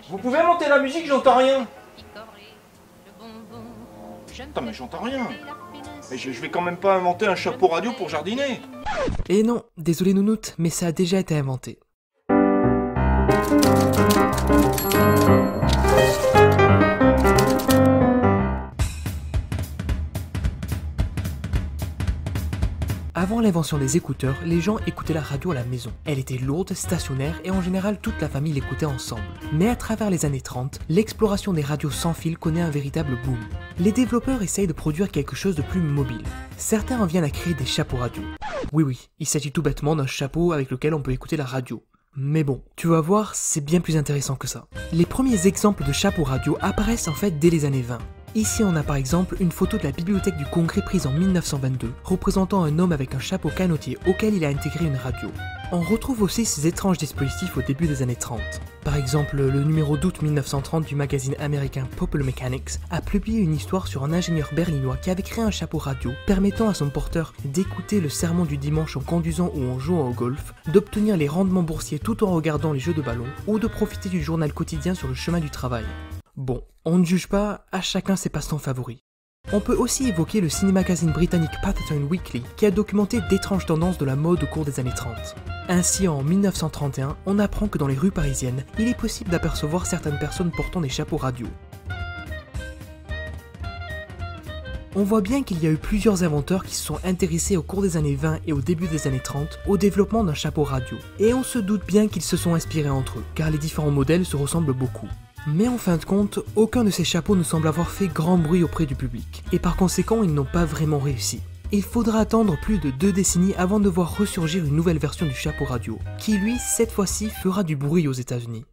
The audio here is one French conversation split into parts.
Vous pouvez monter la musique, j'entends rien. Putain, mais j'entends rien. Mais je vais quand même pas inventer un chapeau radio pour jardiner. Et non, désolé Nounoute, mais ça a déjà été inventé. Avant l'invention des écouteurs, les gens écoutaient la radio à la maison. Elle était lourde, stationnaire et en général toute la famille l'écoutait ensemble. Mais à travers les années 30, l'exploration des radios sans fil connaît un véritable boom. Les développeurs essayent de produire quelque chose de plus mobile. Certains en viennent à créer des chapeaux radio. Oui, il s'agit tout bêtement d'un chapeau avec lequel on peut écouter la radio. Mais bon, tu vas voir, c'est bien plus intéressant que ça. Les premiers exemples de chapeaux radio apparaissent en fait dès les années 20. Ici on a par exemple une photo de la bibliothèque du Congrès prise en 1922, représentant un homme avec un chapeau canotier auquel il a intégré une radio. On retrouve aussi ces étranges dispositifs au début des années 30. Par exemple, le numéro d'août 1930 du magazine américain Popular Mechanics a publié une histoire sur un ingénieur berlinois qui avait créé un chapeau radio permettant à son porteur d'écouter le sermon du dimanche en conduisant ou en jouant au golf, d'obtenir les rendements boursiers tout en regardant les jeux de ballon ou de profiter du journal quotidien sur le chemin du travail. Bon, on ne juge pas, à chacun ses passe-temps favoris. On peut aussi évoquer le ciné-magazine britannique Patterson Weekly qui a documenté d'étranges tendances de la mode au cours des années 30. Ainsi, en 1931, on apprend que dans les rues parisiennes, il est possible d'apercevoir certaines personnes portant des chapeaux radio. On voit bien qu'il y a eu plusieurs inventeurs qui se sont intéressés au cours des années 20 et au début des années 30 au développement d'un chapeau radio. Et on se doute bien qu'ils se sont inspirés entre eux, car les différents modèles se ressemblent beaucoup. Mais en fin de compte, aucun de ces chapeaux ne semble avoir fait grand bruit auprès du public, et par conséquent ils n'ont pas vraiment réussi. Il faudra attendre plus de 2 décennies avant de voir ressurgir une nouvelle version du chapeau radio, qui lui, cette fois-ci, fera du bruit aux États-Unis.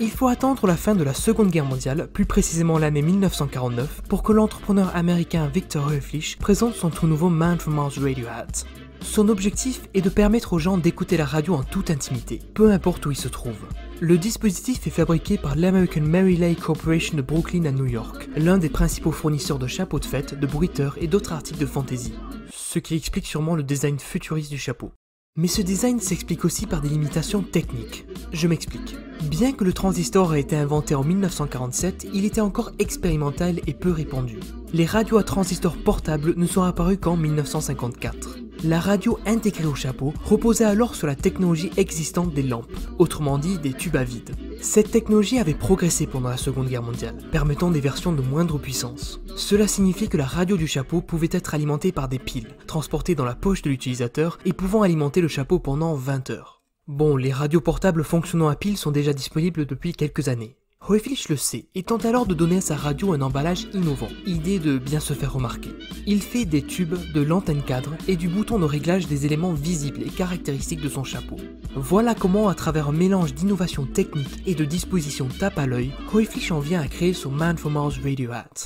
Il faut attendre la fin de la Seconde Guerre mondiale, plus précisément l'année 1949, pour que l'entrepreneur américain Victor Hoeflich présente son tout nouveau Man from Mars Radio Hat. Son objectif est de permettre aux gens d'écouter la radio en toute intimité, peu importe où ils se trouvent. Le dispositif est fabriqué par l'American Mary Lay Corporation de Brooklyn à New York, l'un des principaux fournisseurs de chapeaux de fête, de bruiteurs et d'autres articles de fantaisie. Ce qui explique sûrement le design futuriste du chapeau. Mais ce design s'explique aussi par des limitations techniques. Je m'explique. Bien que le transistor ait été inventé en 1947, il était encore expérimental et peu répandu. Les radios à transistor portables ne sont apparues qu'en 1954. La radio intégrée au chapeau reposait alors sur la technologie existante des lampes, autrement dit des tubes à vide. Cette technologie avait progressé pendant la Seconde Guerre mondiale, permettant des versions de moindre puissance. Cela signifiait que la radio du chapeau pouvait être alimentée par des piles, transportées dans la poche de l'utilisateur et pouvant alimenter le chapeau pendant 20 heures. Bon, les radios portables fonctionnant à piles sont déjà disponibles depuis quelques années. Hoeflich le sait et tente alors de donner à sa radio un emballage innovant, idée de bien se faire remarquer. Il fait des tubes, de l'antenne cadre et du bouton de réglage des éléments visibles et caractéristiques de son chapeau. Voilà comment, à travers un mélange d'innovation technique et de disposition tape à l'œil, Hoeflich en vient à créer son Man from Mars Radio Hat.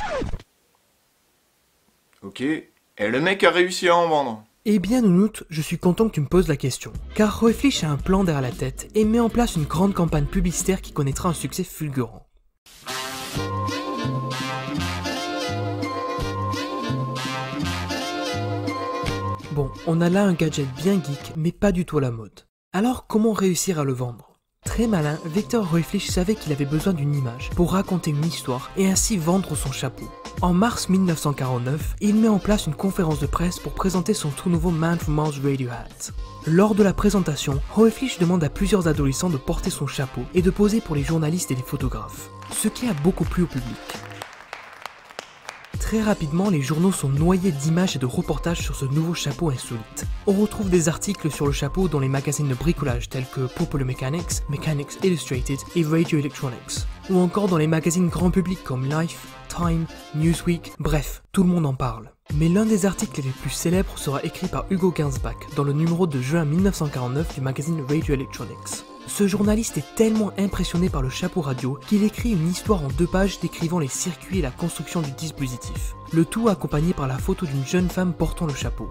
Ok, et le mec a réussi à en vendre. Eh bien Nounoute, je suis content que tu me poses la question, car Hoeflich a un plan derrière la tête et met en place une grande campagne publicitaire qui connaîtra un succès fulgurant. Bon, on a là un gadget bien geek, mais pas du tout à la mode. Alors comment réussir à le vendre ? Très malin, Victor Hoeflich savait qu'il avait besoin d'une image pour raconter une histoire et ainsi vendre son chapeau. En mars 1949, il met en place une conférence de presse pour présenter son tout nouveau Man from Mars Radio Hat. Lors de la présentation, Hoeflich demande à plusieurs adolescents de porter son chapeau et de poser pour les journalistes et les photographes, ce qui a beaucoup plu au public. Très rapidement, les journaux sont noyés d'images et de reportages sur ce nouveau chapeau insolite. On retrouve des articles sur le chapeau dans les magazines de bricolage tels que Popular Mechanics, Mechanics Illustrated et Radio Electronics, ou encore dans les magazines grand public comme Life, Time, Newsweek, bref, tout le monde en parle. Mais l'un des articles les plus célèbres sera écrit par Hugo Gernsback dans le numéro de juin 1949 du magazine Radio Electronics. Ce journaliste est tellement impressionné par le chapeau radio qu'il écrit une histoire en 2 pages décrivant les circuits et la construction du dispositif. Le tout accompagné par la photo d'une jeune femme portant le chapeau.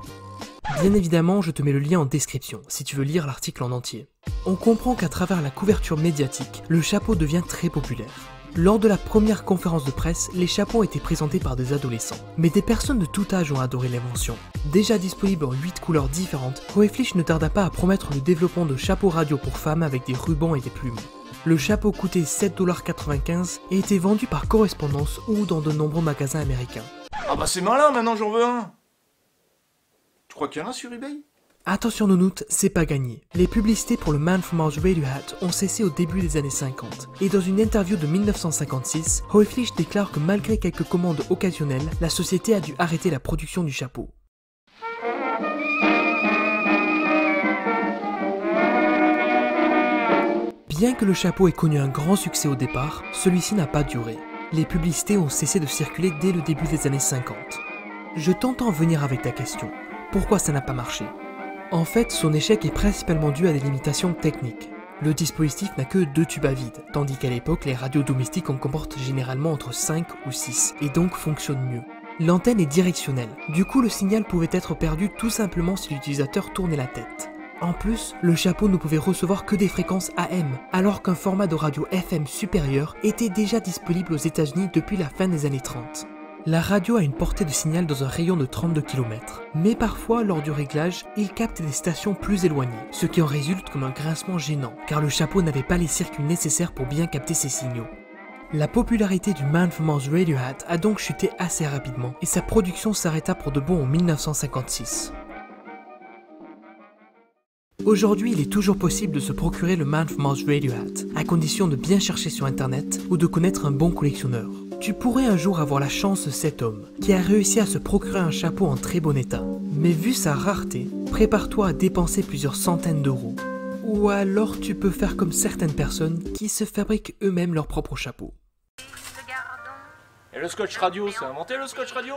Bien évidemment, je te mets le lien en description si tu veux lire l'article en entier. On comprend qu'à travers la couverture médiatique, le chapeau devient très populaire. Lors de la première conférence de presse, les chapeaux étaient présentés par des adolescents. Mais des personnes de tout âge ont adoré l'invention. Déjà disponible en 8 couleurs différentes, Hoeflich ne tarda pas à promettre le développement de chapeaux radio pour femmes avec des rubans et des plumes. Le chapeau coûtait 7,95$ et était vendu par correspondance ou dans de nombreux magasins américains. Ah bah c'est malin, maintenant j'en veux un. Tu crois qu'il y en a sur eBay? Attention nounoutes, c'est pas gagné. Les publicités pour le Man from Mars Radio Hat ont cessé au début des années 50, et dans une interview de 1956, Hoeflich déclare que malgré quelques commandes occasionnelles, la société a dû arrêter la production du chapeau. Bien que le chapeau ait connu un grand succès au départ, celui-ci n'a pas duré. Les publicités ont cessé de circuler dès le début des années 50. Je t'entends venir avec ta question. Pourquoi ça n'a pas marché? En fait, son échec est principalement dû à des limitations techniques. Le dispositif n'a que 2 tubes à vide, tandis qu'à l'époque, les radios domestiques en comportent généralement entre 5 ou 6, et donc fonctionnent mieux. L'antenne est directionnelle, du coup le signal pouvait être perdu tout simplement si l'utilisateur tournait la tête. En plus, le chapeau ne pouvait recevoir que des fréquences AM, alors qu'un format de radio FM supérieur était déjà disponible aux États-Unis depuis la fin des années 30. La radio a une portée de signal dans un rayon de 32 km, mais parfois, lors du réglage, il capte des stations plus éloignées, ce qui en résulte comme un grincement gênant, car le chapeau n'avait pas les circuits nécessaires pour bien capter ces signaux. La popularité du Man from Mars Radio Hat a donc chuté assez rapidement, et sa production s'arrêta pour de bon en 1956. Aujourd'hui, il est toujours possible de se procurer le Man from Mars Radio Hat, à condition de bien chercher sur internet ou de connaître un bon collectionneur. Tu pourrais un jour avoir la chance de cet homme, qui a réussi à se procurer un chapeau en très bon état. Mais vu sa rareté, prépare-toi à dépenser plusieurs centaines d'euros. Ou alors tu peux faire comme certaines personnes qui se fabriquent eux-mêmes leur propre chapeau. Et le scotch radio, c'est inventé le scotch radio?